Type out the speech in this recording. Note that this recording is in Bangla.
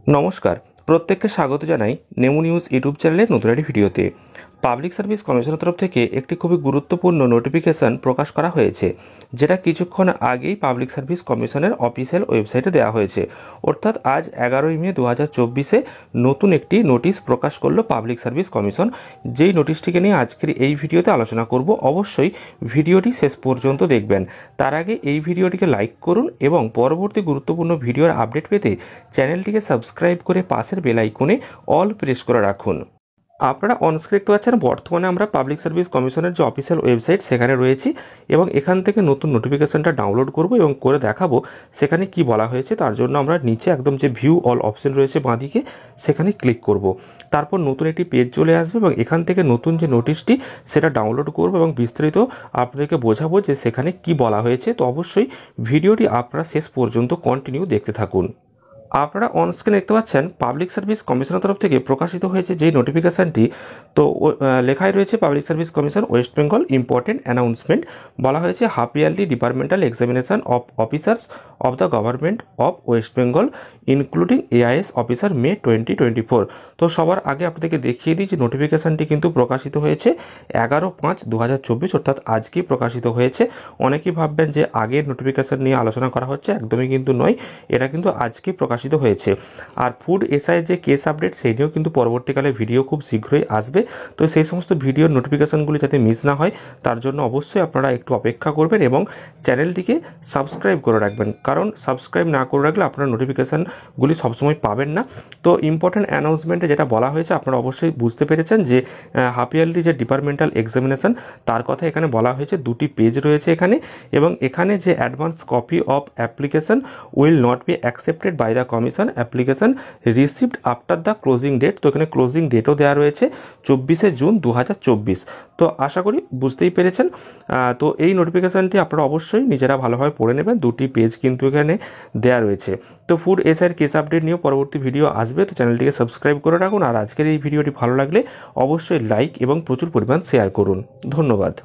নমস্কার, প্রত্যেককে স্বাগত জানাই নেমু নিউজ ইউটিউব চ্যানেলের নতুন একটি ভিডিওতে। পাবলিক সার্ভিস কমিশনের তরফ থেকে একটি খুবই গুরুত্বপূর্ণ নোটিফিকেশন প্রকাশ করা হয়েছে, যেটা কিছুক্ষণ আগেই পাবলিক সার্ভিস কমিশনের অফিসিয়াল ওয়েবসাইটে দেওয়া হয়েছে। অর্থাৎ আজ 11ই মে 2024 নতুন একটি নোটিশ প্রকাশ করলো পাবলিক সার্ভিস কমিশন। যেই নোটিশটিকে নিয়ে আজকের এই ভিডিওতে আলোচনা করব। অবশ্যই ভিডিওটি শেষ পর্যন্ত দেখবেন। তার আগে এই ভিডিওটিকে লাইক করুন এবং পরবর্তী গুরুত্বপূর্ণ ভিডিওর আপডেট পেতে চ্যানেলটিকে সাবস্ক্রাইব করে পাশের বেল আইকনে অল প্রেস করে রাখুন। আপনারা অনস্ক্রিন দেখতে পাচ্ছেন, বর্তমানে আমরা পাবলিক সার্ভিস কমিশনের যে অফিসিয়াল ওয়েবসাইট সেখানে রয়েছি এবং এখান থেকে নতুন নোটিফিকেশনটা ডাউনলোড করব এবং করে দেখাবো সেখানে কি বলা হয়েছে। তার জন্য আমরা নিচে একদম যে ভিউ অল অপশন রয়েছে বাঁদিকে, সেখানে ক্লিক করব। তারপর নতুন একটি পেজ চলে আসবে এবং এখান থেকে নতুন যে নোটিশটি সেটা ডাউনলোড করব এবং বিস্তারিত আপনাদেরকে বোঝাবো যে সেখানে কি বলা হয়েছে। তো অবশ্যই ভিডিওটি আপনারা শেষ পর্যন্ত কন্টিনিউ দেখতে থাকুন। আপনারা অনস্ক্রিন দেখতে পাচ্ছেন পাবলিক সার্ভিস কমিশনের তরফ থেকে প্রকাশিত হয়েছে যে নোটিফিকেশনটি। তো লেখাই রয়েছে public service commission West Bengal important announcement. বলা হয়েছে half yearly departmental examination of officers of the government of West Bengal including AIS officer May 2024। তো সবার আগে আপনাদেরকে দেখিয়ে দিই যে নোটিফিকেশনটি কিন্তু প্রকাশিত হয়েছে 11/5/2024, অর্থাৎ আজকেই প্রকাশিত হয়েছে। অনেকেই ভাববেন যে আগের নোটিফিকেশন নিয়ে আলোচনা করা হচ্ছে, একদমই কিন্তু নয়, এটা কিন্তু আজকেই প্রকাশিত হয়েছে। আর ফুড এসআই যে কেস আপডেট সেই নিয়েও কিন্তু পরবর্তীকালে ভিডিও খুব শীঘ্রই আসবে। তো সেই সমস্ত ভিডিওর নোটিফিকেশনগুলি যাতে মিস না হয় তার জন্য অবশ্যই আপনারা একটু অপেক্ষা করবেন এবং চ্যানেলটিকে সাবস্ক্রাইব করে রাখবেন, কারণ সাবস্ক্রাইব না করে রাখলে আপনারা নোটিফিকেশনগুলি সবসময় পাবেন না। তো ইম্পর্টেন্ট অ্যানাউন্সমেন্টে যেটা বলা হয়েছে আপনারা অবশ্যই বুঝতে পেরেছেন যে হাফ ইয়ারলি যে ডিপার্টমেন্টাল এক্সামিনেশন তার কথা এখানে বলা হয়েছে। দুটি পেজ রয়েছে এখানে এবং এখানে যে advance copy of application will not be accepted by the commission application received after the closing date. তো এখানে ক্লোজিং ডেটও দেওয়া রয়েছে 24শে জুন 2024। তো আশা করি বুঝতেই পেরেছেন। তো এই নোটিফিকেশনটি আপনারা অবশ্যই নিজেরা ভালোভাবে পড়ে নেবেন, দুটি পেজ কিন্তু এখানে দেওয়া রয়েছে। তো ফুড এসআইয়ের কেস আপডেট নিয়েও পরবর্তী ভিডিও আসবে, তো চ্যানেলটিকে সাবস্ক্রাইব করে রাখুন। আর আজকের এই ভিডিওটি ভালো লাগলে অবশ্যই লাইক এবং প্রচুর পরিমাণ শেয়ার করুন। ধন্যবাদ।